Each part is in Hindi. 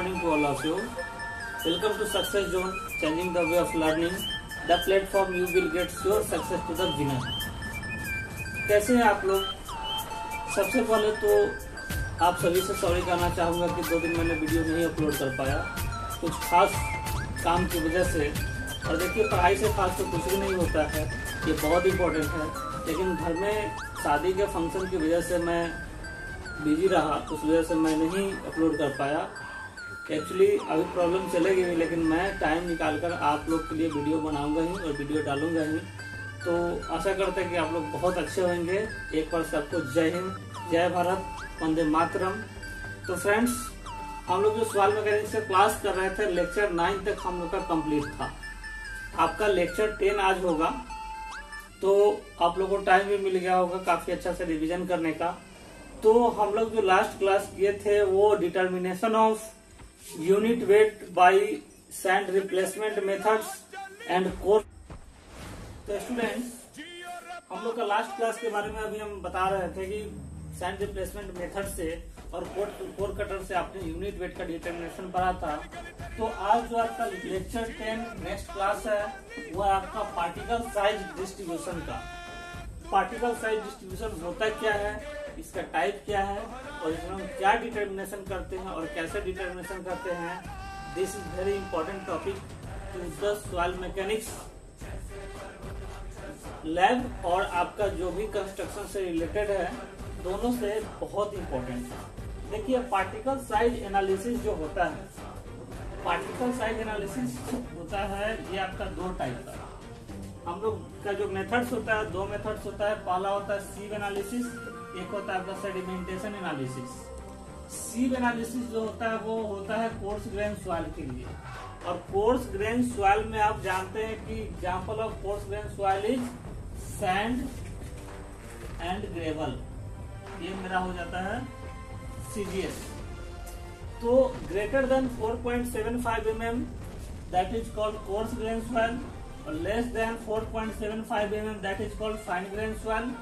morning to all of you. Welcome to Success Zone, changing the way of learning. The platform you will get your success to the winner. कैसे हैं आप लोग? सबसे पहले तो आप सभी से सॉरी कहना चाहूँगा कि 2 दिन मैंने वीडियो नहीं अपलोड कर पाया, कुछ खास काम की वजह से। और देखिए, पढ़ाई से खास तो कुछ भी नहीं होता है, ये बहुत इम्पोर्टेंट है, लेकिन घर में शादी के फंक्शन की वजह से मैं बिजी रहा, उस वजह से मैं नहीं अपलोड कर पाया। एक्चुअली अभी प्रॉब्लम चलेगी नहीं, लेकिन मैं टाइम निकालकर आप लोग के लिए वीडियो बनाऊंगा ही और वीडियो डालूंगा ही। तो आशा करते हैं कि आप लोग बहुत अच्छे होंगे। एक बार सबको जय हिंद, जय भारत, वंदे मातरम। तो फ्रेंड्स, हम लोग जो सवाल मैकेनिक्स से क्लास कर रहे थे, लेक्चर 9 तक हम लोग का कंप्लीट था। आपका लेक्चर 10 आज होगा, तो आप लोगों को टाइम भी मिल गया होगा काफी अच्छा से रिवीजन करने का। तो हम लोग जो लास्ट क्लास किए थे वो determination of unit weight by sand replacement methods and core. तो स्टूडेंट्स, हम लोग का लास्ट क्लास के बारे में अभी हम बता रहे थे कि सैंड रिप्लेसमेंट मेथड से और कोर कटर से आपने यूनिट वेट का डिटर्मिनेशन पढ़ा था। तो आज जो आपका लेक्चर 10 नेक्स्ट क्लास है वो आपका पार्टिकल साइज डिस्ट्रीब्यूशन का। पार्टिकल साइज डिस्ट्रीब्यूशन होता क्या है, इसका टाइप क्या है और इसमें हम क्या डिटर्मिनेशन करते हैं और कैसे डिटर्मिनेशन करते हैं। This is very important topic to the soil mechanics lab, और आपका जो भी कंस्ट्रक्शन से रिलेटेड है दोनों से बहुत इंपॉर्टेंट है। देखिए, पार्टिकल साइज एनालिसिस जो होता है, पार्टिकल साइज एनालिसिस होता है ये आपका 2 टाइप का। हम लोग का जो मेथड्स होता है 2 मेथड्स होता है। पहला होता है सीव एनालिसिस, एक होता है आपका सेडिमेंटेशन एनालिसिस। सीव एनालिसिस जो होता है वो होता है कोर्स ग्रेन सॉइल के लिए। और कोर्स ग्रेन सॉइल में आप जानते हैं कि example of coarse grain soil is sand and gravel. ये मेरा हो जाता है सीजीएस। तो greater than 4.75 mm that is called coarse grain soil, और less than 4.75 mm that is called fine grain soil.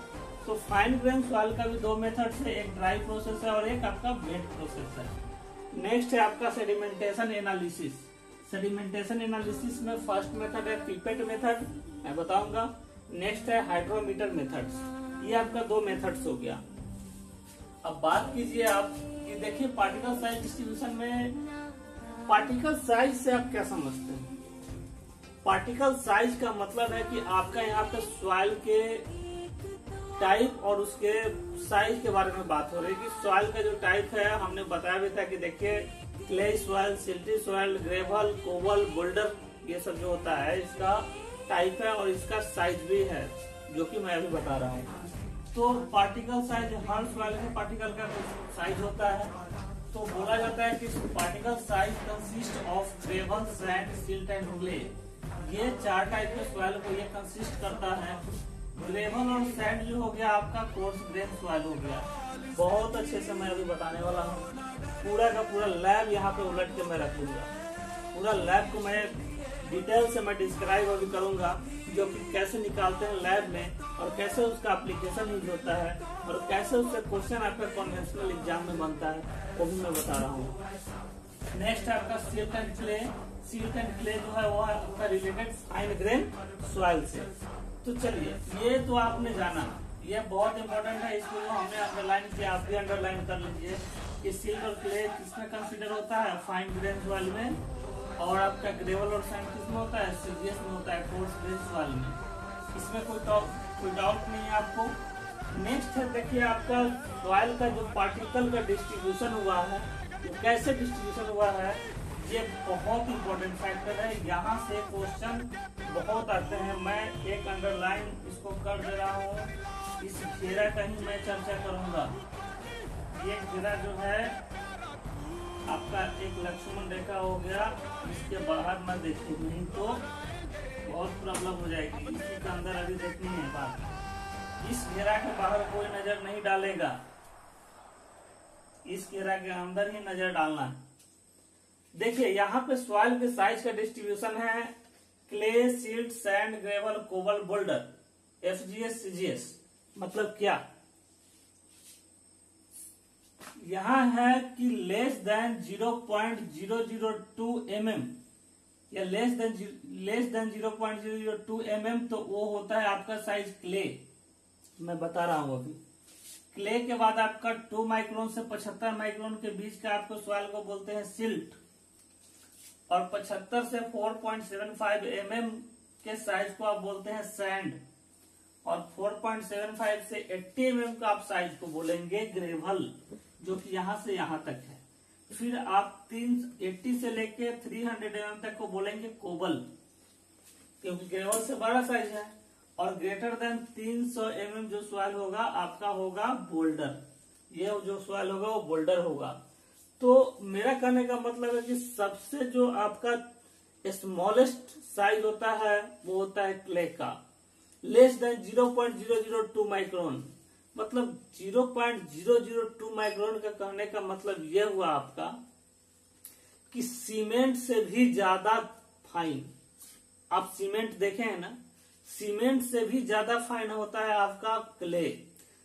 तो फाइन ग्रेन सॉइल का भी 2 मेथड्स है, एक ड्राई प्रोसेस है और एक आपका वेट प्रोसेस है। नेक्स्ट है आपका सेडिमेंटेशन एनालिसिस। सेडिमेंटेशन एनालिसिस में फर्स्ट मेथड है पिपेट मेथड, मैं बताऊंगा। नेक्स्ट है हाइड्रोमीटर मेथड्स। ये आपका 2 मेथड्स हो गया। अब बात कीजिए आप कि देखिए, पार्टिकल साइज डिस्ट्रीब्यूशन में पार्टिकल साइज से आप क्या समझते हैं? पार्टिकल साइज का मतलब है कि आपका यहाँ पे सॉइल के टाइप और उसके साइज के बारे में बात हो रही है कि सॉइल का जो टाइप है, हमने बताया भी था कि देखिए clay soil, silty soil, gravel, cobble, boulder, ये सब जो होता है इसका टाइप है और इसका साइज भी है, जो कि मैं अभी बता रहा हूँ। तो पार्टिकल साइज, हर सॉइल के पार्टिकल का साइज होता है। तो बोला जाता है कि particle size consist of gravel, sand, silt and clay. ये 4 टाइप के सॉइल को ये कंसिस्ट करता है। ग्रेवल और सैंड जो हो गया आपका कोर्स ग्रेन सॉइल हो गया। बहुत अच्छे से मैं अभी बताने वाला हूँ। पूरा का पूरा लैब यहाँ पे उलट के मैं रखूंगा। पूरा लैब को मैं डिटेल से मैं डिस्क्राइब अभी करूंगा, जो कि कैसे निकालते हैं लैब में और कैसे उसका एप्लीकेशन यूज होता है और कैसे उससे क्वेश्चन आपका कन्वेंशनल एग्जाम में बनता है, वो भी मैं बता रहा हूँ। नेक्स्ट है आपका silt and clay. Silt and clay जो है वो है आपका रिलेटेड फाइन ग्रेन सॉइल से। तो चलिए, ये तो आपने जाना, ये बहुत इंपॉर्टेंट है, इसको हमने अंडरलाइन किया, आप भी अंडरलाइन कर लीजिए कि सिल्ट और क्ले किसमें कंसीडर होता है, फाइन ग्रेन सॉइल में, और आपका ग्रेवल और सैंड किसमें होता है, सीजीएस में होता है, कोर्स ग्रेन सॉइल में। इसमें कोई डाउट नहीं है आपको। नेक्स्ट है, देखिए आपका सॉइल का जो पार्टिकल का डिस्ट्रीब्यूशन हुआ है, वो कैसे डिस्ट्रीब्यूशन हुआ है, ये बहुत इंपॉर्टेंट फैक्टर है। यहाँ से क्वेश्चन बहुत आते हैं। मैं एक अंडरलाइन इसको कर दे रहा हूँ। इस घेरा का ही मैं चर्चा करूंगा। ये घेरा जो है आपका एक लक्ष्मण रेखा हो गया, इसके बाहर न देखिए, नहीं तो बहुत प्रॉब्लम हो जाएगी। इसी के अंदर अभी देखनी है बात। इस घेरा के बाहर कोई नजर नहीं डालेगा, इस घेरा के अंदर ही नजर डालना है। देखिए, यहाँ पे सॉइल के साइज का डिस्ट्रीब्यूशन है clay, silt, sand, gravel, cobble, boulder, FGS, CGS. मतलब क्या? यहाँ है कि लेस देन 0.002 mm या लेस देन 0.002 mm, तो वो होता है आपका साइज क्ले। मैं बता रहा हूं अभी। क्ले के बाद आपका 2 माइक्रोन से 75 माइक्रोन के बीच का आपको सॉइल को बोलते हैं सिल्ट, और 75 से 4.75 mm के साइज को आप बोलते हैं सैंड, और 4.75 से 80 mm का आप साइज को बोलेंगे ग्रेवल, जो कि यहां से यहां तक है। फिर आप 80 से लेके 300 mm तक को बोलेंगे कोबल, क्योंकि ग्रेवल से बड़ा साइज है। और ग्रेटर देन 300 mm जो सॉइल होगा आपका होगा बोल्डर। ये जो सॉइल होगा वो बोल्डर होगा। तो मेरा कहने का मतलब है कि सबसे जो आपका स्मॉलेस्ट साइज होता है वो होता है क्ले का, लेस देन 0.002 माइक्रोन। मतलब 0.002 माइक्रोन का कहने का मतलब यह हुआ आपका कि सीमेंट से भी ज्यादा फाइन। आप सीमेंट देखे हैं ना, सीमेंट से भी ज्यादा फाइन होता है आपका क्ले।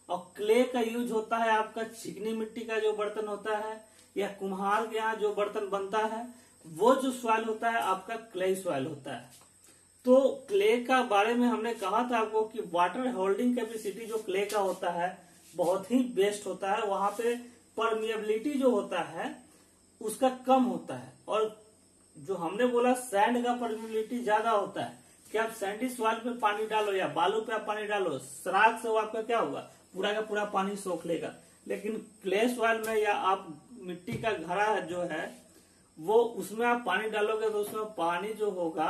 और क्ले का यूज होता है आपका चिकनी मिट्टी का जो बर्तन होता है या कुम्हार के यहाँ जो बर्तन बनता है, वो जो सॉइल होता है आपका क्ले सॉइल होता है। तो क्ले का बारे में हमने कहा था आपको कि वाटर होल्डिंग कैपेसिटी जो क्ले का होता है बहुत ही बेस्ट होता है। वहां पे परमिएबिलिटी जो होता है उसका कम होता है। और जो हमने बोला सैंड का परमिएबिलिटी ज्यादा होता है कि आप सैंडी सॉइल पे पानी डालो या बालू पे आप पानी डालो, सराख से वो आपका क्या होगा, पूरा का पूरा पानी सोख लेगा। लेकिन क्ले सॉइल में या आप मिट्टी का घड़ा जो है वो उसमें आप पानी डालोगे तो उसमें पानी जो होगा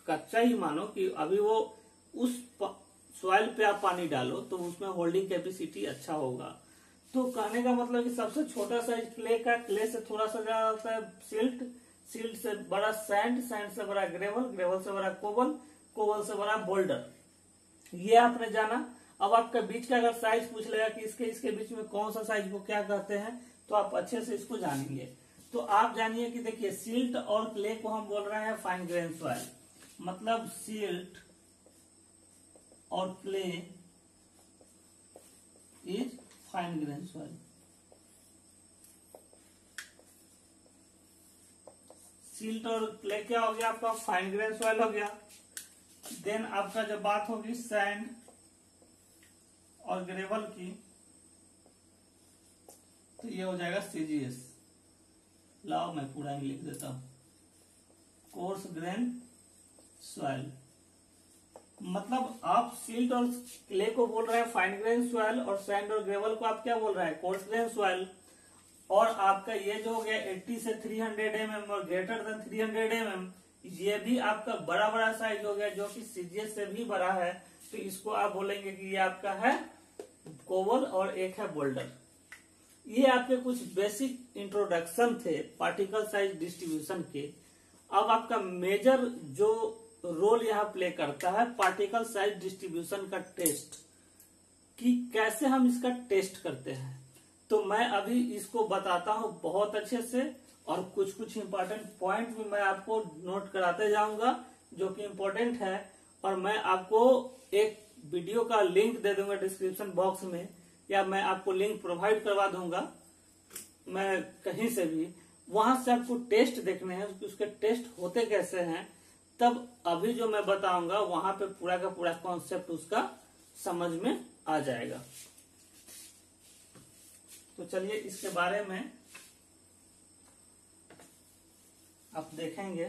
कच्चा ही मानो कि अभी वो उस सॉइल पे आप पानी डालो तो उसमें होल्डिंग कैपेसिटी अच्छा होगा। तो कहने का मतलब कि सबसे छोटा साइज क्ले का, क्ले से थोड़ा सा ज्यादा होता है सिल्ट, सिल्ट से बड़ा सैंड, सैंड से बड़ा ग्रेवल, ग्रेवल से बड़ा कोबल, कोबल से बड़ा बोल्डर। ये आपने जाना। अब आपका बीच का अगर साइज पूछ लेगा कि इसके बीच में कौन सा साइज को क्या कहते हैं, तो आप अच्छे से इसको जानेंगे। तो आप जानिए कि देखिए सिल्ट और क्ले को हम बोल रहे हैं फाइन ग्रेन सॉइल। मतलब सिल्ट और clay is fine grain soil. Silt और क्ले क्या हो गया आपका, फाइन ग्रेन सॉइल हो गया। देन आपका जब बात होगी सैंड और ग्रेवल की, तो ये हो जाएगा CGS। लाओ मैं पूरा ही लिख देता हूं, कोर्स ग्रेन सॉइल। मतलब आप सिल्ट और क्ले को बोल रहे हैं फाइन ग्रेन सॉइल, और सैंड और ग्रेवल को आप क्या बोल रहे हैं, कोर्स ग्रेन सॉइल। और आपका ये जो हो गया 80 से 300 mm और ग्रेटर देन 300 mm, ये भी आपका बड़ा बड़ा साइज हो गया जो कि CGS से भी बड़ा है। तो इसको आप बोलेंगे कि ये आपका है कोबल और एक है बोल्डर। ये आपके कुछ बेसिक इंट्रोडक्शन थे पार्टिकल साइज डिस्ट्रीब्यूशन के। अब आपका मेजर जो रोल यहाँ प्ले करता है पार्टिकल साइज डिस्ट्रीब्यूशन का टेस्ट, कि कैसे हम इसका टेस्ट करते हैं। तो मैं अभी इसको बताता हूं बहुत अच्छे से, और कुछ कुछ इंपॉर्टेंट पॉइंट भी मैं आपको नोट कराते जाऊंगा जो कि इंपॉर्टेंट है। और मैं आपको एक वीडियो का लिंक दे दूंगा डिस्क्रिप्शन बॉक्स में, या मैं आपको लिंक प्रोवाइड करवा दूंगा मैं कहीं से भी, वहां से आपको टेस्ट देखने हैं, उसके टेस्ट होते कैसे हैं। तब अभी जो मैं बताऊंगा वहां पे पूरा का पूरा कॉन्सेप्ट उसका समझ में आ जाएगा। तो चलिए इसके बारे में आप देखेंगे।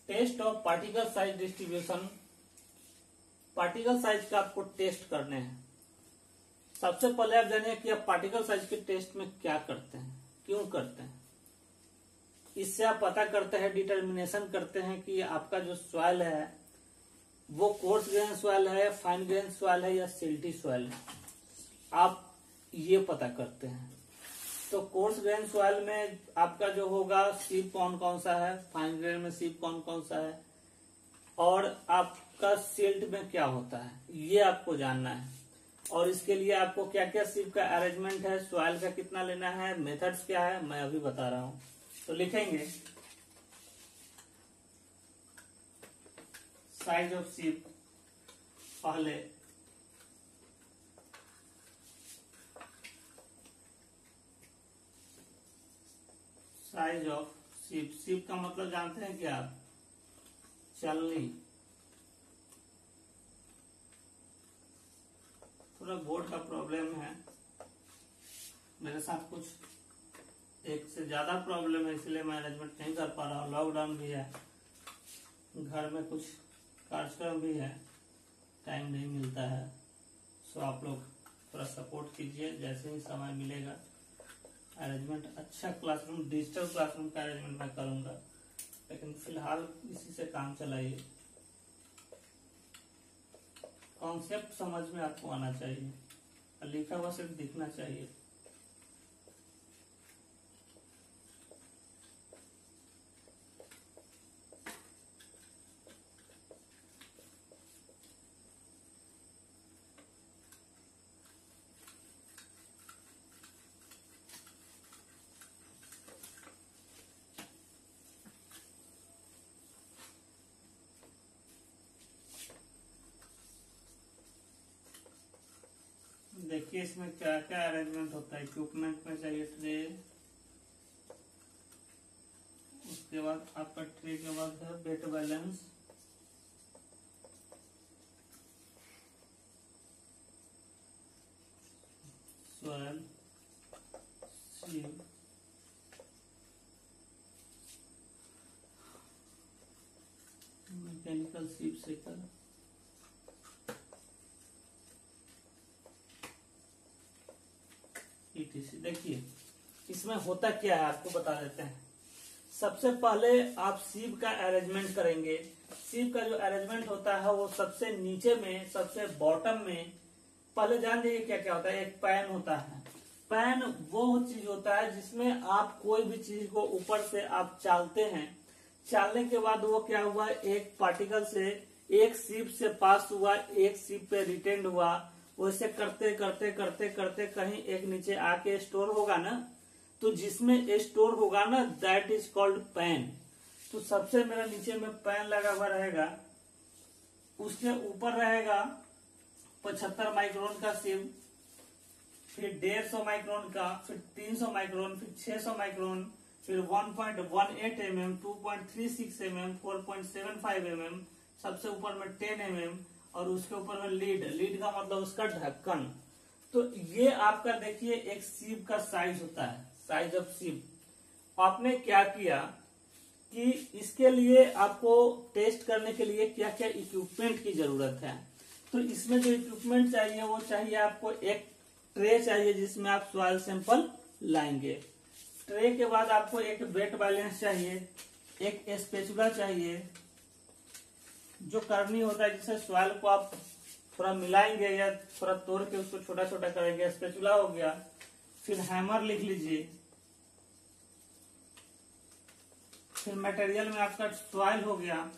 Test of particle size distribution. Particle size का आपको टेस्ट करने हैं। सबसे पहले आप जानिए कि आप पार्टिकल साइज के टेस्ट में क्या करते हैं, क्यों करते हैं। इससे आप पता करते हैं, डिटर्मिनेशन करते हैं कि आपका जो सॉइल है वो कोर्स ग्रेन सॉइल है, फाइन ग्रेन सॉइल है या सिल्टी सॉइल है, आप ये पता करते हैं। तो कोर्स ग्रेन सॉइल में आपका जो होगा सीप कौन कौन सा है, फाइन ग्रेन में सीप कौन कौन सा है, और आपका सिल्ट में क्या होता है, ये आपको जानना है। और इसके लिए आपको क्या क्या सीप का अरेंजमेंट है, सॉइल का कितना लेना है, मेथड्स क्या है, मैं अभी बता रहा हूं। तो लिखेंगे साइज ऑफ सीप, पहले साइज ऑफ सीप। सीप का मतलब जानते हैं क्या आप? चलनी। थोड़ा बोर्ड का प्रॉब्लम है मेरे साथ, कुछ एक से ज्यादा प्रॉब्लम है, इसलिए मैनेजमेंट नहीं कर पा रहा हूँ। लॉकडाउन भी है, घर में कुछ कार्यक्रम भी है, टाइम नहीं मिलता है। सो आप लोग थोड़ा सपोर्ट कीजिए, जैसे ही समय मिलेगा अरेंजमेंट अच्छा क्लासरूम, डिजिटल क्लासरूम का अरेंजमेंट मैं करूंगा, लेकिन फिलहाल इसी से काम चलाइए। कॉन्सेप्ट समझ में आपको आना चाहिए, लिखा हुआ सिर्फ दिखना चाहिए। देखिए इसमें क्या क्या अरेंजमेंट होता है। इक्विपमेंट में चाहिए ट्रे, उसके बाद आपका ट्रे के बाद है wait balance, soil, sieve, mechanical सीप सेकर, ETC। देखिए इसमें होता क्या है आपको बता देते हैं। सबसे पहले आप सीप का अरेंजमेंट करेंगे। सीप का जो अरेंजमेंट होता है वो सबसे नीचे में, सबसे बॉटम में, पहले जान लीजिए क्या क्या होता है। एक पैन होता है। पैन वो चीज होता है जिसमें आप कोई भी चीज को ऊपर से आप चालते हैं। चालने के बाद वो क्या हुआ, एक पार्टिकल से एक सीप से पास हुआ, एक सीप पे रिटेंड हुआ, वैसे करते करते करते करते कहीं एक नीचे आके स्टोर होगा ना, तो जिसमें स्टोर होगा ना दैट इज कॉल्ड पैन। तो सबसे मेरा नीचे में पैन लगा हुआ रहेगा, उसके ऊपर रहेगा 75 माइक्रोन का सीप, फिर 150 माइक्रोन का, फिर 300 माइक्रोन, फिर 600 माइक्रोन, फिर 1.18 mm, 2.36 mm, 4.75 mm, सबसे ऊपर में 10 mm, और उसके ऊपर में लीड। लीड का मतलब उसका ढक्कन। तो ये आपका देखिए एक सीप का साइज होता है, साइज ऑफ सीप। आपने क्या किया कि इसके लिए आपको टेस्ट करने के लिए क्या क्या इक्विपमेंट की जरूरत है। तो इसमें जो इक्विपमेंट चाहिए वो चाहिए आपको, एक ट्रे चाहिए जिसमें आप सॉइल सैंपल लाएंगे। ट्रे के बाद आपको एक वेट बैलेंस चाहिए, एक स्पेचुला चाहिए जो करनी होता है, जिससे सॉइल को आप थोड़ा मिलाएंगे या थोड़ा तोड़ के उसको छोटा छोटा करेंगे। स्पेचुला हो गया। फिर हैमर लिख लीजिए। फिर मटेरियल में आपका सॉइल हो गया।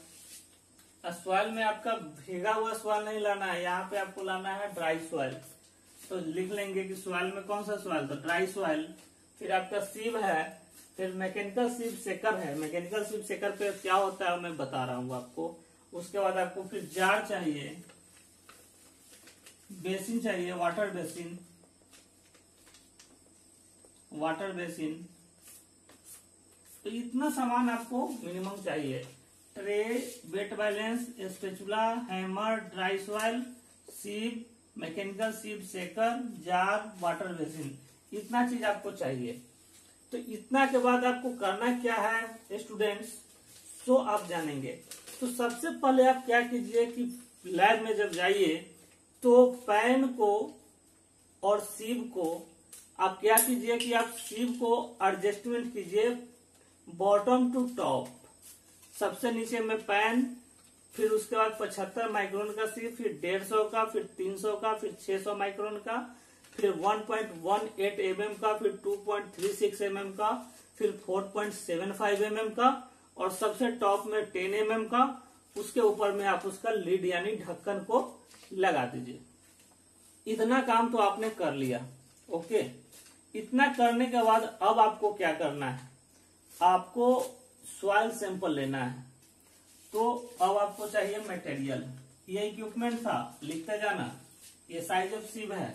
सॉइल में आपका भीगा हुआ सॉइल नहीं लाना है, यहाँ पे आपको लाना है ड्राई सॉइल। तो लिख लेंगे कि सॉइल में कौन सा सॉइल, तो ड्राई सॉइल। फिर आपका सीव है, फिर मैकेनिकल सीव सेकर है। मैकेनिकल सीव सेकर पे क्या होता है मैं बता रहा हूँ आपको। उसके बाद आपको फिर जार चाहिए, बेसिन चाहिए, वाटर बेसिन, वाटर बेसिन। तो इतना सामान आपको मिनिमम चाहिए। Tray, weight balance, spatula, hammer, dry soil, sieve, mechanical sieve shaker, jar, water basin, इतना चीज आपको चाहिए। तो इतना के बाद आपको करना क्या है स्टूडेंट्स, सो आप जानेंगे। तो सबसे पहले आप क्या कीजिए कि लैब में जब जाइए तो पैन को और सीव को आप क्या कीजिए कि आप सीव को एडजस्टमेंट कीजिए बॉटम टू टॉप। सबसे नीचे में पैन, फिर उसके बाद 75 माइक्रोन का सीव, फिर 150 का, फिर 300 का, फिर 600 माइक्रोन का, फिर 1.18 mm का, फिर 2.36 mm का, फिर 4.75 mm का, और सबसे टॉप में 10 mm का। उसके ऊपर में आप उसका लीड यानी ढक्कन को लगा दीजिए। इतना काम तो आपने कर लिया। ओके, इतना करने के बाद अब आपको क्या करना है, आपको सॉइल सैंपल लेना है। तो अब आपको चाहिए मटेरियल। ये इक्विपमेंट था, लिखते जाना। ये साइज ऑफ सीव है।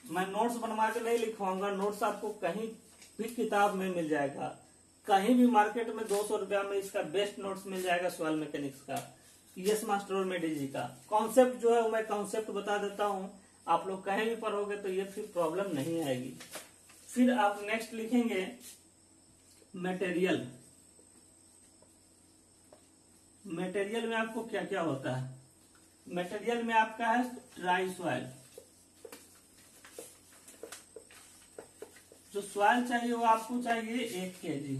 मैं नोट्स बनवा के नहीं लिखवाऊंगा, नोट्स आपको कहीं भी किताब में मिल जाएगा। कहीं भी मार्केट में 200 रुपया में इसका बेस्ट नोट्स मिल जाएगा सॉइल मैकेनिक्स का, यस मास्टर और मेडी का। कॉन्सेप्ट जो है मैं कॉन्सेप्ट बता देता हूँ, आप लोग कहीं भी पढ़ोगे तो ये फिर प्रॉब्लम नहीं आएगी। फिर आप नेक्स्ट लिखेंगे मटेरियल। मटेरियल में आपको क्या क्या होता है? मटेरियल में आपका है ड्राई सॉइल। जो सॉइल चाहिए वो आपको चाहिए 1 kg,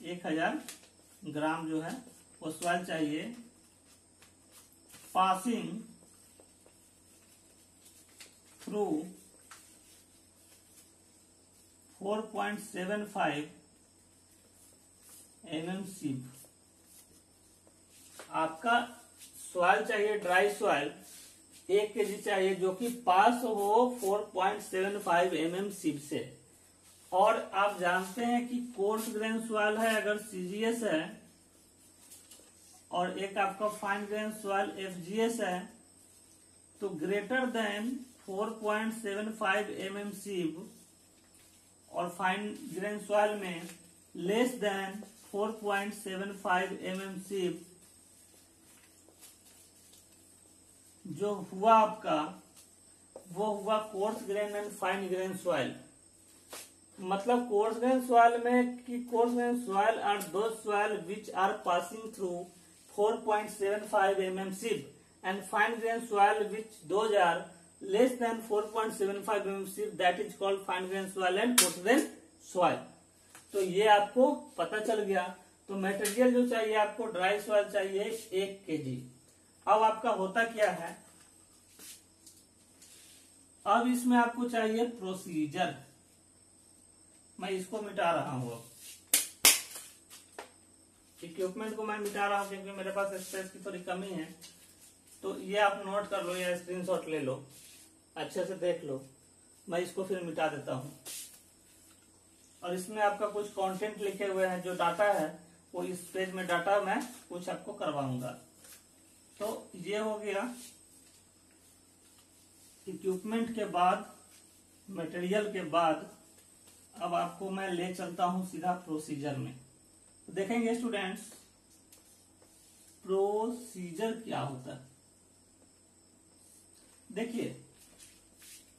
1000 ग्राम जो है वो सॉइल चाहिए। पासिंग थ्रू 4.75 mm सीप। आपका सॉइल चाहिए ड्राई सॉइल 1 kg चाहिए, जो कि पास हो 4.75 mm सीप से। और आप जानते हैं कि कोर्स ग्रेन सॉइल है अगर CGS है, और एक आपका फाइन ग्रेन सॉइल FGS है, तो ग्रेटर देन 4.75 mm सीप, और फाइन ग्रेन सॉइल में लेस देन 4.75 mm सीप जो हुआ आपका, वो हुआ coarse grain and fine grain soil. मतलब कोर्स ग्रेन सॉइल में कि course grain soil are those soil which are passing through 4.75 mm सीप and fine grain soil which those are less than 4.75 mm सीप, that is called fine grain soil and course grain soil. तो ये आपको पता चल गया। तो मटेरियल जो चाहिए आपको ड्राई सॉइल चाहिए 1 kg। अब आपका होता क्या है, अब इसमें आपको चाहिए प्रोसीजर। मैं इसको मिटा रहा हूं, इक्विपमेंट को मैं मिटा रहा हूं क्योंकि मेरे पास स्पेस की थोड़ी कमी है। तो ये आप नोट कर लो या स्क्रीनशॉट ले लो, अच्छे से देख लो। मैं इसको फिर मिटा देता हूं। और इसमें आपका कुछ कंटेंट लिखे हुए हैं, जो डाटा है वो इस पेज में डाटा मैं कुछ आपको करवाऊंगा। तो ये हो गया इक्विपमेंट के बाद, मटेरियल के बाद। अब आपको मैं ले चलता हूं सीधा प्रोसीजर में। तो देखेंगे स्टूडेंट्स, प्रोसीजर क्या होता है। देखिए,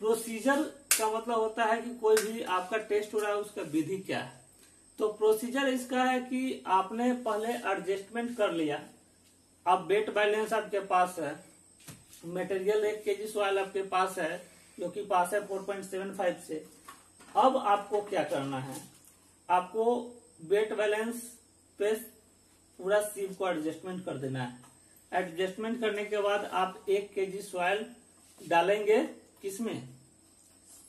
प्रोसीजर का मतलब होता है कि कोई भी आपका टेस्ट हो रहा है उसका विधि क्या है। तो प्रोसीजर इसका है कि आपने पहले एडजस्टमेंट कर लिया। अब वेट बैलेंस आपके पास है, मटेरियल 1 kg सॉइल आपके पास है जो कि पास है 4.75 से। अब आपको क्या करना है, आपको वेट बैलेंस पे पूरा सीप को एडजस्टमेंट कर देना है। एडजस्टमेंट करने के बाद आप 1 kg सॉइल डालेंगे किसमें,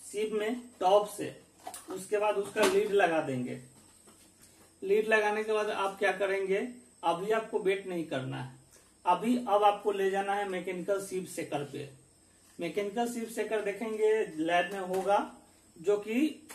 सीप में, टॉप से। उसके बाद उसका लीड लगा देंगे। लीड लगाने के बाद आप क्या करेंगे, अभी आपको वेट नहीं करना है। अब आपको ले जाना है मैकेनिकल सीप सेकर पे। मैकेनिकल सीप सेकर देखेंगे लैब में होगा, जो कि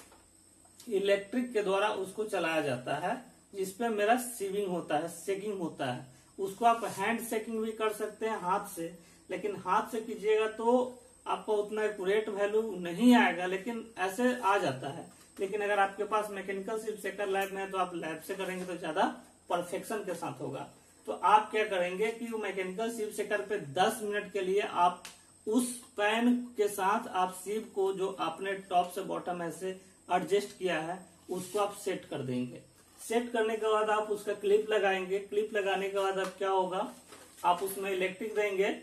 इलेक्ट्रिक के द्वारा उसको चलाया जाता है, जिसपे मेरा सीविंग होता है, सेकिंग होता है। उसको आप हैंड सेकिंग भी कर सकते हैं हाथ से, लेकिन हाथ से कीजिएगा तो आपको उतना एक्यूरेट वैल्यू नहीं आएगा, लेकिन ऐसे आ जाता है। लेकिन अगर आपके पास मैकेनिकल सीप सेकर लैब में है तो आप लैब से करेंगे तो ज्यादा परफेक्शन के साथ होगा। तो आप क्या करेंगे कि वो मैकेनिकल सीप सेकर पे 10 मिनट के लिए आप उस पैन के साथ आप सीप को जो आपने टॉप से बॉटम ऐसे एडजस्ट किया है उसको आप सेट कर देंगे। सेट करने के बाद आप उसका क्लिप लगाएंगे। क्लिप लगाने के बाद अब क्या होगा, आप उसमें इलेक्ट्रिक देंगे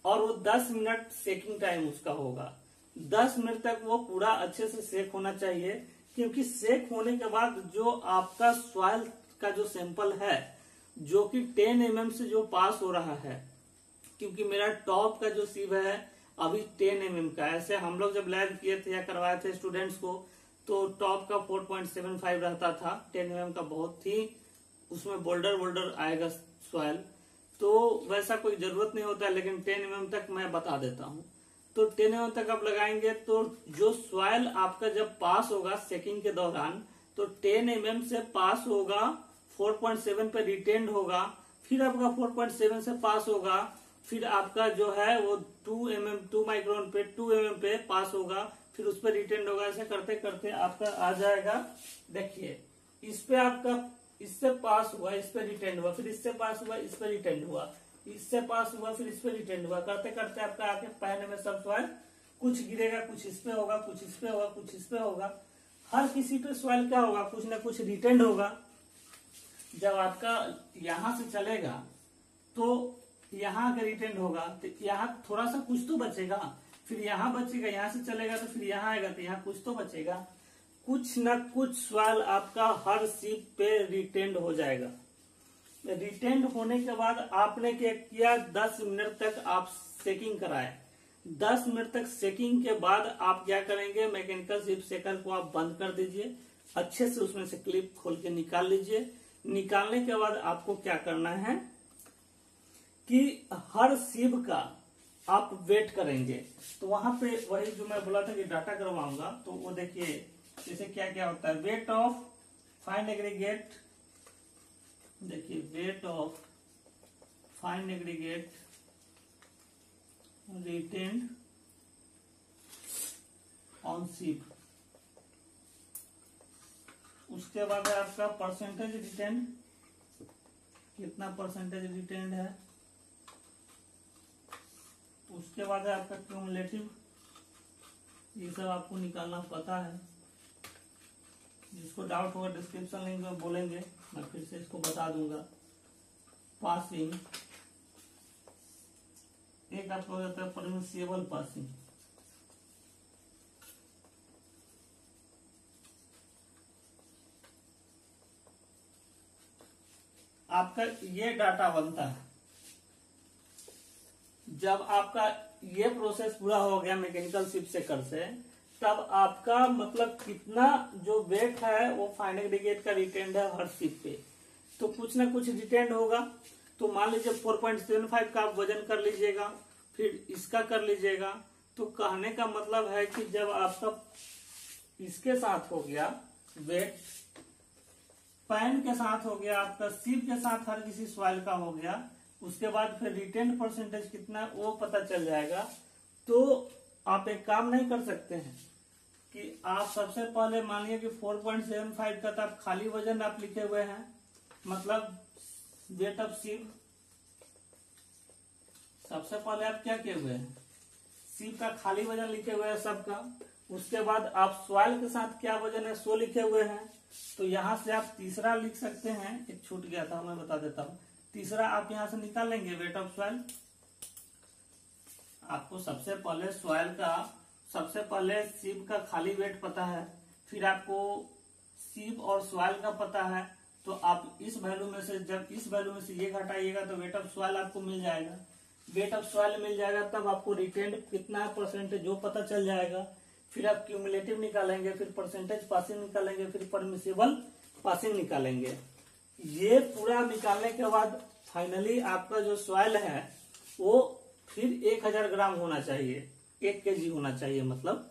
और वो 10 मिनट सेकिंग टाइम उसका होगा। 10 मिनट तक वो पूरा अच्छे से सेक होना चाहिए, क्योंकि सेक होने के बाद जो आपका सॉइल का जो सैंपल है जो कि 10 mm से जो पास हो रहा है, क्योंकि मेरा टॉप का जो सीप है अभी 10 mm का। ऐसे हम लोग जब लैब किए थे या करवाए थे स्टूडेंट्स को तो टॉप का 4.75 रहता था, 10 mm का बहुत ही उसमें बोल्डर आएगा सॉइल, तो वैसा कोई जरूरत नहीं होता है, लेकिन 10 mm तक मैं बता देता हूँ। तो 10 mm तक आप लगाएंगे तो जो सॉइल आपका जब पास होगा सेकिंग के दौरान, तो 10 mm से पास होगा, 4.7 पे रिटेन्ड होगा, फिर आपका 4.7 से पास होगा, फिर आपका जो है वो 2 माइक्रोन पे 2 mm पे पास होगा, फिर उस पर रिटेंड होगा। ऐसे करते करते आपका आ जाएगा। देखिए इस पे आपका इससे पास हुआ, इस पे रिटेंड हुआ, फिर इससे पास हुआ, इस पे रिटेंड हुआ, इससे पास हुआ, फिर इस पे रिटेंड हुआ। करते करते आपका आके पैन में सब सॉइल कुछ गिरेगा, कुछ इस पे होगा, कुछ इस पे होगा, कुछ इस पे होगा। हर किसी पे सॉइल क्या होगा, कुछ ना कुछ रिटेंड होगा। जब आपका यहां से चलेगा तो यहाँ अगर रिटेंड होगा तो यहाँ थोड़ा सा कुछ तो बचेगा, फिर यहाँ बचेगा, यहाँ से चलेगा तो फिर यहाँ आएगा तो यहाँ कुछ तो बचेगा। कुछ न कुछ सॉइल आपका हर सीप पे रिटेंड हो जाएगा। रिटेंड होने के बाद आपने क्या किया, 10 मिनट तक आप सेकिंग कराए। 10 मिनट तक सेकिंग के बाद आप क्या करेंगे, मैकेनिकल सीप सेकर को आप बंद कर दीजिए, अच्छे से उसमें से क्लिप खोल के निकाल लीजिए। निकालने के बाद आपको क्या करना है कि हर सीप का आप वेट करेंगे। तो वहां पे वही जो मैं बोला था कि डाटा करवाऊंगा, तो वो देखिए जैसे क्या क्या होता है। वेट ऑफ फाइन एग्रीगेट, देखिए weight of fine aggregate retained on सीप। उसके बाद है आपका परसेंटेज रिटेंड, कितना परसेंटेज रिटेंड है। उसके बाद है आपका क्यूमुलेटिव, ये सब आपको निकालना पता है। जिसको डाउट होगा डिस्क्रिप्शन लिंक में बोलेंगे, मैं फिर से इसको बता दूंगा। पासिंग, एक आपको हो जाता है परमिसिबल पासिंग। आपका ये डाटा बनता है। जब आपका ये प्रोसेस पूरा हो गया मैकेनिकल सीप सेकर से, तब आपका मतलब कितना जो वेट है वो फाइन एग्रीगेट का रिटेंड है हर सीप पे, तो कुछ ना कुछ रिटेंड होगा। तो मान लीजिए 4.75 का आप वजन कर लीजिएगा, फिर इसका कर लीजिएगा। तो कहने का मतलब है कि जब आपका इसके साथ हो गया वेट, पैन के साथ हो गया, आपका सीप के साथ हर किसी सॉइल का हो गया, उसके बाद फिर रिटेंड परसेंटेज कितना वो पता चल जाएगा। तो आप एक काम नहीं कर सकते हैं कि आप सबसे पहले मानिए कि 4.75 का तो आप खाली वजन आप लिखे हुए हैं, मतलब वेट ऑफ सीप। सबसे पहले आप क्या किए हुए हैं, सीप का खाली वजन लिखे हुए हैं सबका। उसके बाद आप सॉइल के साथ क्या वजन है सो लिखे हुए हैं। तो यहां से आप तीसरा लिख सकते हैं, एक छूट गया था मैं बता देता हूं। तीसरा आप यहां से निकाल लेंगे वेट ऑफ सॉइल। आपको सबसे पहले सॉइल का, सबसे पहले सीप का खाली वेट पता है, फिर आपको सीप और सॉइल का पता है। तो आप इस वैल्यू में से, जब इस वैल्यू में से ये घटाइएगा तो वेट ऑफ सॉइल आपको मिल जाएगा। वेट ऑफ सॉइल मिल जाएगा तब आपको रिटेंड कितना परसेंटेज जो पता चल जाएगा। फिर आप क्यूमुलेटिव निकालेंगे, फिर परसेंटेज पासिंग निकालेंगे, फिर परमिसिबल पासिंग निकालेंगे। ये पूरा निकालने के बाद फाइनली आपका जो सॉइल है वो फिर 1000 ग्राम होना चाहिए, 1 kg होना चाहिए मतलब,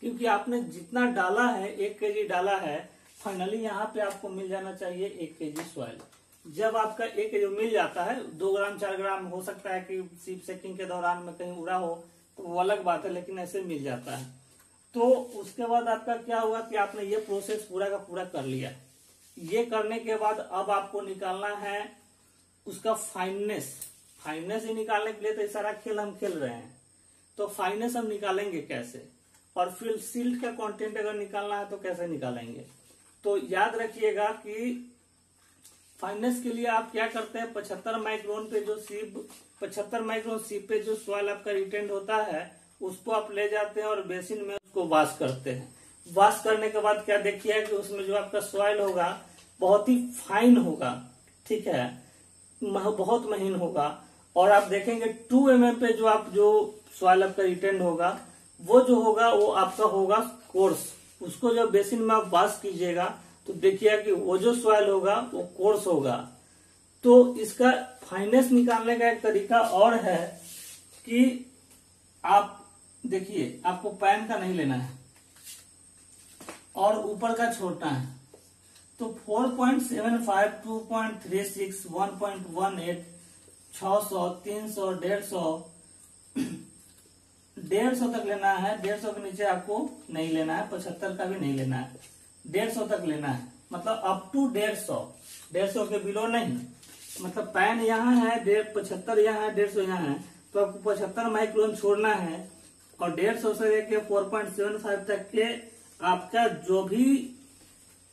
क्योंकि आपने जितना डाला है 1 kg डाला है, फाइनली यहाँ पे आपको मिल जाना चाहिए 1 kg सॉइल। जब आपका 1 kg मिल जाता है, 2 ग्राम 4 ग्राम हो सकता है कि सीप सेकिंग के दौरान में कहीं उड़ा हो तो वो अलग बात है, लेकिन ऐसे मिल जाता है। तो उसके बाद आपका क्या हुआ कि आपने ये प्रोसेस पूरा का पूरा कर लिया। ये करने के बाद अब आपको निकालना है उसका फाइननेस। फाइननेस ही निकालने के लिए तो सारा खेल हम खेल रहे हैं। तो फाइननेस हम निकालेंगे कैसे, और फिर सिल्ट का कंटेंट अगर निकालना है तो कैसे निकालेंगे। तो याद रखिएगा कि फाइननेस के लिए आप क्या करते हैं, 75 माइक्रोन पे जो सीप, 75 माइक्रोन सीप पे जो सॉइल आपका रिटेंड होता है उसको आप ले जाते हैं और बेसिन में उसको वॉश करते हैं। वॉश करने के बाद क्या देखिए कि उसमें जो आपका सॉइल होगा बहुत ही फाइन होगा, ठीक है, बहुत महीन होगा। और आप देखेंगे 2 mm पे जो सॉइल आपका रिटेंड होगा वो जो होगा वो आपका होगा कोर्स। उसको जब बेसिन में आप वॉश कीजिएगा तो देखिए कि वो जो सॉइल होगा वो कोर्स होगा। तो इसका फाइनेस निकालने का एक तरीका और है कि आप देखिए, आपको पैन का नहीं लेना है और ऊपर का छोड़ना है। तो 4.75, 2.36, 1.18, 600, 300, 150, 150 तक लेना है, 150 के नीचे आपको नहीं लेना है, 75 का भी नहीं लेना है, 150 तक लेना है, मतलब अप टू 150 के बिलो नहीं। मतलब पैन यहाँ है, 75 यहाँ है, 150 यहाँ है, तो आपको 75 माइक्रोन छोड़ना है और 150 से लेके 4.75 तक के आपका जो भी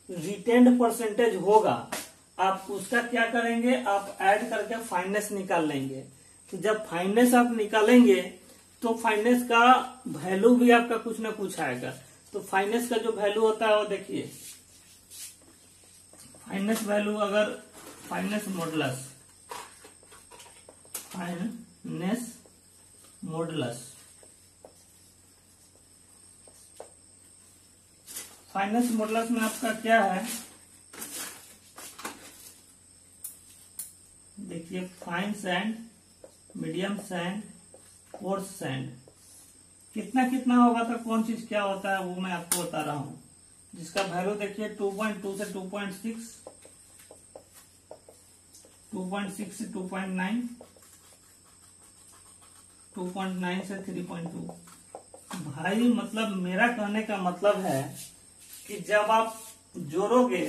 रिटेन्ड परसेंटेज होगा आप उसका क्या करेंगे, आप ऐड करके फाइनेंस निकाल लेंगे। तो जब फाइनेंस आप निकालेंगे तो फाइनेंस का वैल्यू भी आपका कुछ ना कुछ आएगा। तो फाइनेंस का जो वैल्यू होता है वो देखिए, फाइनेंस वैल्यू अगर फाइनेंस मॉडुलस में आपका क्या है, देखिए fine sand, medium sand, coarse sand, कितना कितना होगा तो कौन चीज क्या होता है वो मैं आपको बता रहा हूं। जिसका वैल्यू देखिए 2.2 से 2.6, 2.6 से 2.9, 2.9 से 3.2। भाई मतलब मेरा कहने का मतलब है कि जब आप जोड़ोगे,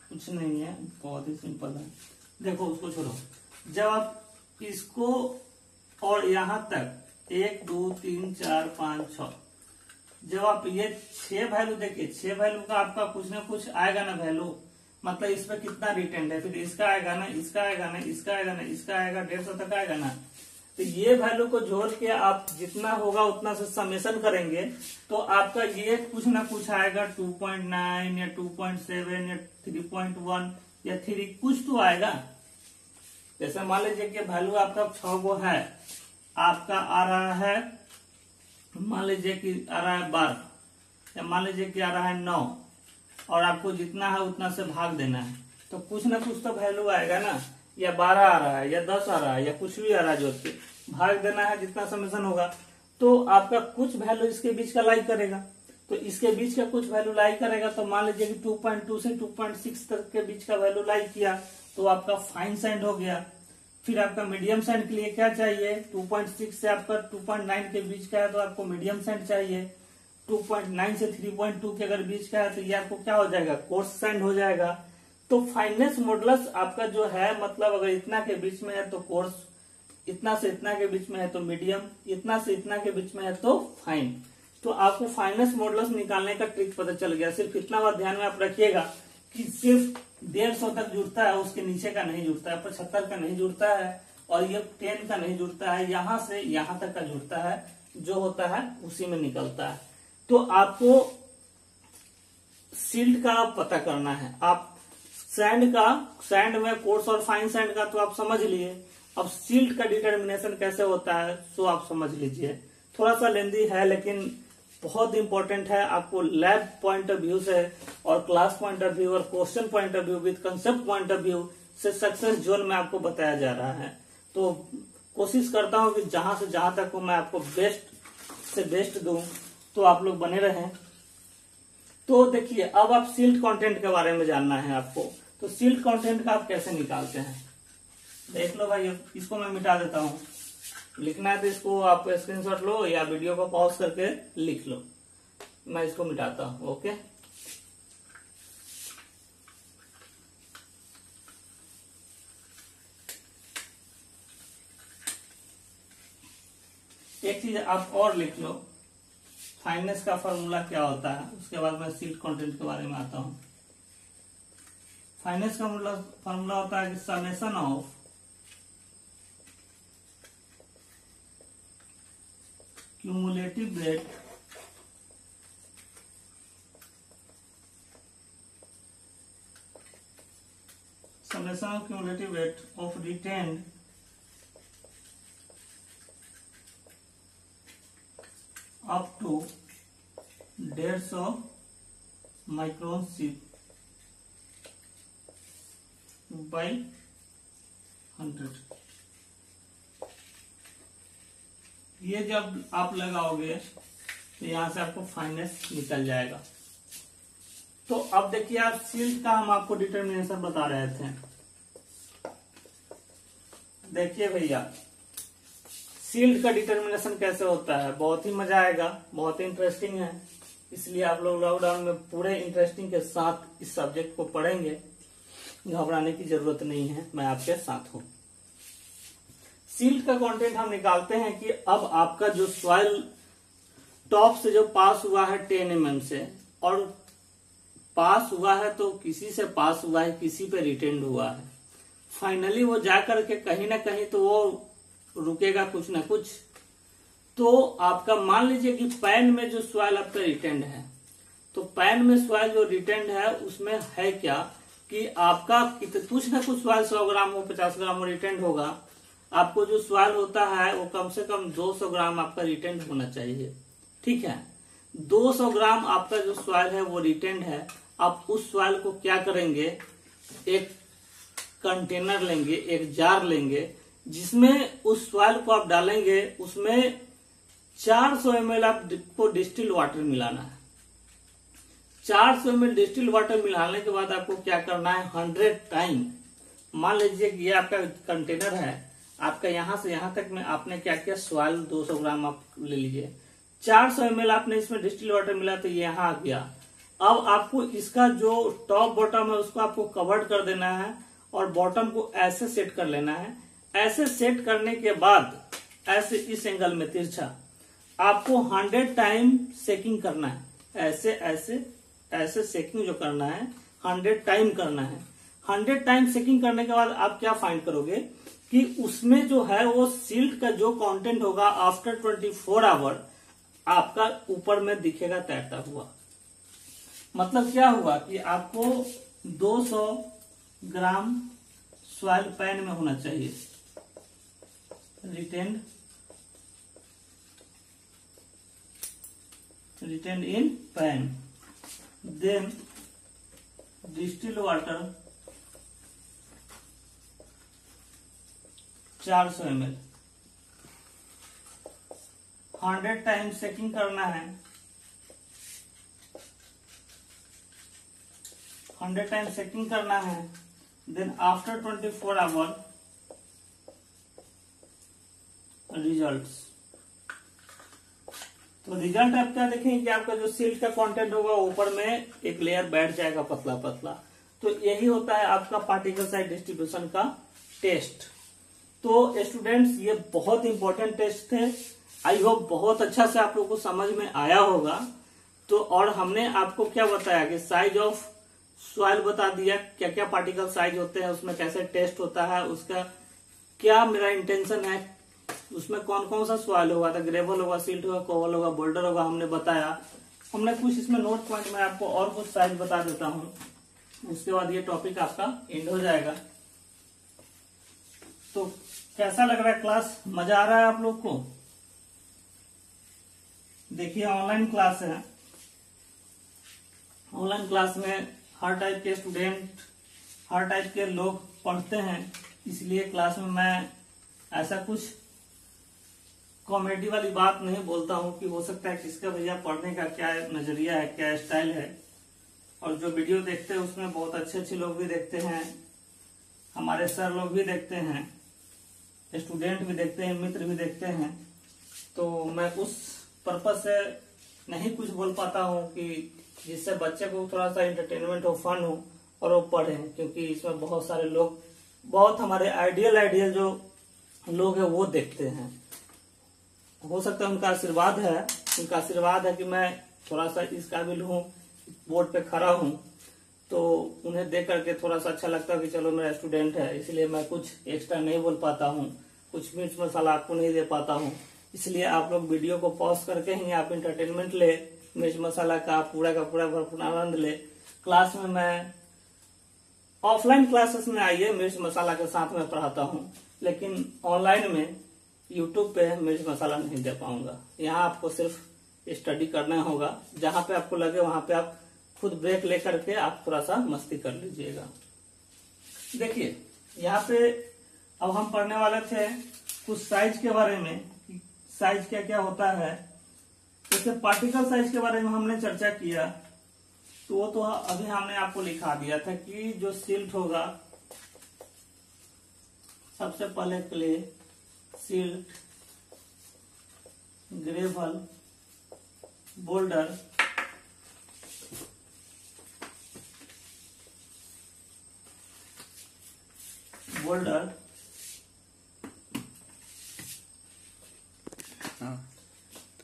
कुछ नहीं है, बहुत ही सिंपल है, देखो उसको छोड़ो। जब आप इसको और यहां तक 1 2 3 4 5 6, जब आप ये 6 वैल्यू देखिए, 6 वैल्यू का आपका कुछ ना कुछ आएगा ना वैल्यू, मतलब इस पर कितना रिटेंड है, फिर इसका आएगा ना, इसका आएगा ना, इसका आएगा ना, इसका आएगा, 150 तक आएगा ना। तो ये वैल्यू को जोड़ के आप जितना होगा उतना से समेशन करेंगे तो आपका ये कुछ ना कुछ आएगा, 2.9 या 2.7 या 3.1 या 3 कुछ तो आएगा। जैसे मान लीजिए कि वैल्यू आपका 6 वो है, आपका आ रहा है, मान लीजिए कि आ रहा है 12 या मान लीजिए कि आ रहा है 9, और आपको जितना है उतना से भाग देना है, तो कुछ ना कुछ तो वैल्यू आएगा ना, या 12 आ रहा है या 10 आ रहा है या कुछ भी आ रहा है, जो भाग देना है जितना समेशन होगा, तो आपका कुछ वैल्यू इसके बीच का लाई करेगा। तो इसके बीच का कुछ वैल्यू लाई करेगा, तो मान लीजिए कि 2.2 से 2.6 तक के बीच का वैल्यू लाई किया तो आपका फाइन सैंड हो गया। फिर आपका मीडियम सैंड के लिए क्या चाहिए, 2.6 से आपका 2.9 के बीच का है तो आपको मीडियम सैंड चाहिए, 2.9 से 3.2 के अगर बीच का है तो ये आपको क्या हो जाएगा, कोर्स सैंड हो जाएगा। तो फाइनेंस मॉडुलस आपका जो है, मतलब अगर इतना के बीच में है तो कोर्स, इतना से इतना के बीच में है तो मीडियम, इतना से इतना के बीच में है तो फाइन। तो आपको फाइनेंस मॉडुलस निकालने का ट्रिक पता चल गया। सिर्फ इतना बात ध्यान में आप रखिएगा कि सिर्फ 150 तक जुड़ता है, उसके नीचे का नहीं जुड़ता है, 75 का नहीं जुड़ता है, और ये 10 का नहीं जुड़ता है, यहां से यहां तक का जुड़ता है, जो होता है उसी में निकलता है। तो आपको सिल्ट का पता करना है। आप सैंड में कोर्स और फाइन सैंड का तो आप समझ लिए, अब सिल्ट का डिटर्मिनेशन कैसे होता है सो आप समझ लीजिए। थोड़ा सा लेंदी है लेकिन बहुत इंपॉर्टेंट है। आपको लैब पॉइंट ऑफ व्यू से और क्लास पॉइंट ऑफ व्यू और question point of view with concept point of view से सक्सेस जोन में आपको बताया जा रहा है। तो कोशिश करता हूं कि जहां से जहां तक मैं आपको बेस्ट से बेस्ट दूं, तो आप लोग बने रहें। तो देखिए, अब आप सिल्ट कंटेंट के बारे में जानना है आपको। तो सिल्ट कंटेंट का आप कैसे निकालते हैं, देख लो भाई। इसको मैं मिटा देता हूं, लिखना है तो इसको आप स्क्रीनशॉट लो या वीडियो को पॉज करके लिख लो। मैं इसको मिटाता हूं, ओके। एक चीज आप और लिख लो, फाइनेंस का फॉर्मूला क्या होता है, उसके बाद मैं सिल्ट कंटेंट के बारे में आता हूं। फाइनेंस का फॉर्मूला होता है कि summation of cumulative rate of retained up to 150 micron sieve by 100। ये जब आप लगाओगे तो यहां से आपको फाइनेंस निकल जाएगा। तो अब देखिए, आप सिल्ट का हम आपको डिटर्मिनेशन बता रहे थे। देखिए भैया, सील्ड का डिटर्मिनेशन कैसे होता है, बहुत ही मजा आएगा, बहुत ही इंटरेस्टिंग है। इसलिए आप लोग लॉकडाउन में पूरे इंटरेस्टिंग के साथ इस सब्जेक्ट को पढ़ेंगे, घबराने की जरूरत नहीं है, मैं आपके साथ हूँ। सील्ड का कंटेंट हम निकालते हैं कि अब आपका जो सॉइल टॉप से जो पास हुआ है 10 mm से, और पास हुआ है तो किसी से पास हुआ है, किसी पे रिटेंड हुआ है, फाइनली वो जाकर के कहीं ना कहीं तो वो रुकेगा कुछ ना कुछ। तो आपका मान लीजिए कि पैन में जो सॉइल आपका रिटेंड है, तो पैन में सॉइल जो रिटेंड है उसमें है क्या कि आपका कुछ ना कुछ सॉइल 100 ग्राम हो, 50 ग्राम हो रिटेंड होगा। आपको जो सॉइल होता है वो कम से कम 200 ग्राम आपका रिटेंड होना चाहिए, ठीक है। 200 ग्राम आपका जो सॉइल है वो रिटेंड है। आप उस सॉइल को क्या करेंगे, एक कंटेनर लेंगे, एक जार लेंगे, जिसमें उस सॉइल को आप डालेंगे, उसमें 400 ml आपको डिस्टिल वाटर मिलाना है। 400 ml डिस्टिल वाटर मिलाने के बाद आपको क्या करना है, 100 टाइम, मान लीजिए कि ये आपका कंटेनर है, आपका यहां से यहां तक में आपने क्या किया, सॉइल 200 ग्राम आप ले लीजिए, 400 ml आपने इसमें डिस्टिल वाटर मिला तो ये यहाँ आ गया। अब आपको इसका जो टॉप बॉटम है उसको आपको कवर्ड कर देना है और बॉटम को ऐसे सेट कर लेना है। ऐसे सेट करने के बाद ऐसे इस एंगल में तिरछा आपको 100 टाइम सेकिंग करना है। ऐसे ऐसे ऐसे सेकिंग जो करना है 100 टाइम करना है। 100 टाइम सेकिंग करने के बाद आप क्या फाइंड करोगे कि उसमें जो है वो सिल्ट का जो कंटेंट होगा आफ्टर 24 आवर आपका ऊपर में दिखेगा तैरता हुआ। मतलब क्या हुआ कि आपको 200 ग्राम सॉइल पैन में होना चाहिए, retained in pan, then distil water 400 ml, 100 time shaking करना है, 100 टाइम सेकिंग करना है, देन आफ्टर 24 आवर रिजल्ट्स। तो रिजल्ट आप क्या देखेंगे कि आपका जो सिल्ट का कंटेंट होगा ऊपर में एक लेयर बैठ जाएगा पतला पतला। तो यही होता है आपका पार्टिकल साइज डिस्ट्रीब्यूशन का टेस्ट। तो स्टूडेंट्स ये बहुत इंपॉर्टेंट टेस्ट थे, आई होप बहुत अच्छा से आप लोगों को समझ में आया होगा। तो और हमने आपको क्या बताया कि साइज ऑफ सॉइल बता दिया, क्या क्या पार्टिकल साइज होते हैं, उसमें कैसे टेस्ट होता है, उसका क्या मेरा इंटेंशन है, उसमें कौन कौन सा सॉइल होगा, तो ग्रेवल होगा, सिल्ट होगा, कोवल होगा, बोल्डर होगा, हमने बताया। हमने कुछ इसमें नोट पॉइंट में आपको और कुछ साइज बता देता हूँ, उसके बाद ये टॉपिक आपका एंड हो जाएगा। तो कैसा लग रहा है क्लास, मजा आ रहा है आप लोग को? देखिए ऑनलाइन क्लास है, ऑनलाइन क्लास में हर टाइप के स्टूडेंट, हर टाइप के लोग पढ़ते हैं, इसलिए क्लास में मैं ऐसा कुछ कॉमेडी वाली बात नहीं बोलता हूँ कि हो सकता है किसका भैया पढ़ने का क्या नजरिया है, क्या स्टाइल है। और जो वीडियो देखते हैं उसमें बहुत अच्छे अच्छे लोग भी देखते हैं, हमारे सर लोग भी देखते हैं, स्टूडेंट भी देखते हैं, मित्र भी देखते हैं। तो मैं उस पर्पज से नहीं कुछ बोल पाता हूँ कि जिससे बच्चे को थोड़ा सा एंटरटेनमेंट हो, फन हो और वो पढ़े, क्योंकि इसमें बहुत सारे लोग, बहुत हमारे आइडियल जो लोग हैं वो देखते हैं। हो सकता है उनका आशीर्वाद है कि मैं थोड़ा सा इस काबिल हूँ, बोर्ड पे खड़ा हूँ, तो उन्हें देख करके थोड़ा सा अच्छा लगता है कि चलो मेरा स्टूडेंट है, इसलिए मैं कुछ एक्स्ट्रा नहीं बोल पाता हूँ, कुछ मिर्च मसाला आपको नहीं दे पाता हूँ। इसलिए आप लोग वीडियो को पॉज करके ही आप इंटरटेनमेंट ले, मिर्च मसाला का पूरा भरपूर आनंद ले। क्लास में मैं ऑफलाइन क्लासेस में आइए, मिर्च मसाला के साथ में पढ़ाता हूँ, लेकिन ऑनलाइन में यूट्यूब पे मिर्च मसाला नहीं दे पाऊंगा। यहाँ आपको सिर्फ स्टडी करना होगा, जहाँ पे आपको लगे वहां पे आप खुद ब्रेक लेकर के आप थोड़ा सा मस्ती कर लीजिएगा। देखिए यहाँ पे अब हम पढ़ने वाले थे कुछ साइज के बारे में, साइज क्या क्या होता है। जैसे पार्टिकल साइज के बारे में हमने चर्चा किया, तो वो तो अभी हमने आपको लिखा दिया था कि जो सिल्ट होगा, सबसे पहले क्ले, सिल्ट, ग्रेवल, बोल्डर,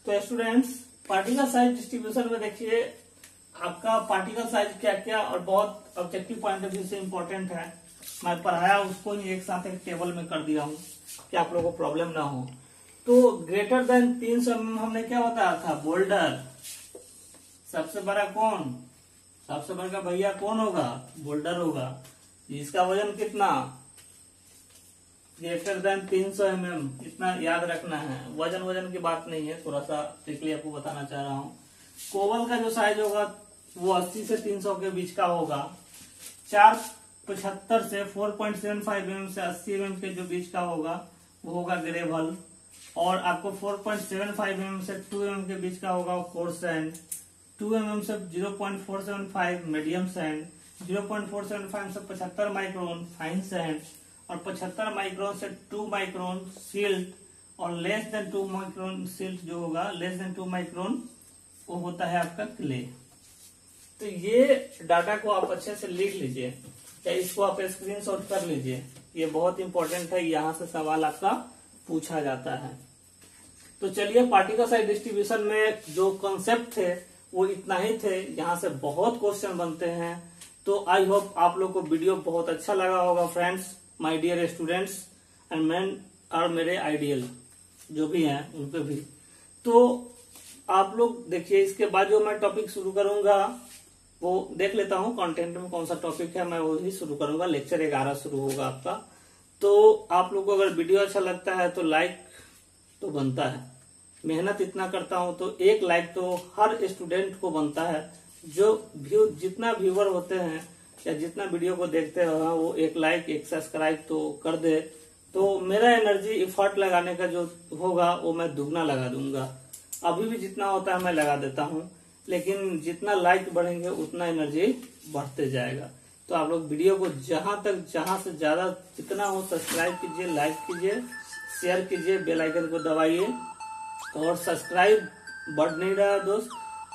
तो स्टूडेंट्स पार्टिकल साइज डिस्ट्रीब्यूशन में देखिए आपका पार्टिकल साइज क्या क्या और बहुत ऑब्जेक्टिव पॉइंट ऑफ व्यू से इम्पोर्टेंट है। मैं पढ़ाया उसको ही एक साथ एक टेबल में कर दिया हूँ कि आप लोगों को प्रॉब्लम ना हो। तो ग्रेटर देन 300 हमने क्या बताया था, बोल्डर। सबसे बड़ा कौन, सबसे बड़ा भैया कौन होगा, बोल्डर होगा। इसका वजन कितना, ग्रेटर देन 300 mm, इतना याद रखना है। वजन की बात नहीं है, थोड़ा सा ट्रिकली आपको बताना चाह रहा हूँ। कोवल का जो साइज होगा वो 80 से 300 के बीच का होगा। 475 से 4.75 mm से 80 mm के जो बीच का होगा वो होगा ग्रेवल। और आपको 4.75 mm से 2 mm के बीच का होगा कोर्स सैंड। 2 mm से 0.475 मीडियम सैंड। 0.475 से 75 माइक्रोन फाइन सैंड। और 75 माइक्रोन से 2 माइक्रोन सिल्ट। और लेस देन 2 माइक्रोन सिल्ट जो होगा, लेस देन 2 माइक्रोन वो होता है आपका क्ले। तो ये डाटा को आप अच्छे से लिख लीजिए या इसको आप स्क्रीनशॉट कर लीजिए, ये बहुत इंपॉर्टेंट है, यहाँ से सवाल आपका पूछा जाता है। तो चलिए पार्टिकल साइज डिस्ट्रीब्यूशन में जो कॉन्सेप्ट थे वो इतना ही थे, यहाँ से बहुत क्वेश्चन बनते हैं। तो आई होप आप लोग को वीडियो बहुत अच्छा लगा होगा friends, my dear students and man और मेरे आइडियल जो भी हैं उन पे भी। तो आप लोग देखिए इसके बाद जो मैं टॉपिक शुरू करूंगा वो देख लेता हूँ कंटेंट में कौन सा टॉपिक है, मैं वही शुरू करूंगा। लेक्चर 11 शुरू होगा आपका। तो आप लोग को अगर वीडियो अच्छा लगता है तो लाइक तो बनता है, मेहनत इतना करता हूँ तो एक लाइक तो हर स्टूडेंट को बनता है। जो जितना व्यूवर होते हैं या जितना वीडियो को देखते हैं वो एक लाइक एक सब्सक्राइब तो कर दे, तो मेरा एनर्जी इफर्ट लगाने का जो होगा वो मैं दुगना लगा दूंगा। अभी भी जितना होता है मैं लगा देता हूँ, लेकिन जितना लाइक बढ़ेंगे उतना एनर्जी बढ़ते जाएगा। तो आप लोग वीडियो को जहां से ज्यादा जितना हो सब्सक्राइब कीजिए, लाइक कीजिए, शेयर कीजिए, बेल आइकन को दबाइए। और सब्सक्राइब बढ़ नहीं रहा है दोस्त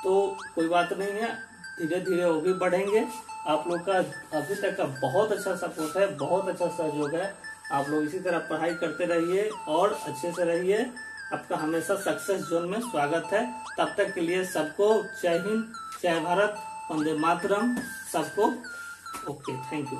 तो कोई बात नहीं है, धीरे धीरे वो भी बढ़ेंगे। आप लोग का अभी तक का बहुत अच्छा सपोर्ट है, बहुत अच्छा सहयोग है। आप लोग इसी तरह पढ़ाई करते रहिए और अच्छे से रहिए। आपका हमेशा सक्सेस जोन में स्वागत है। तब तक के लिए सबको जय हिंद, जय भारत, वंदे मातरम, सबको ओके, थैंक यू।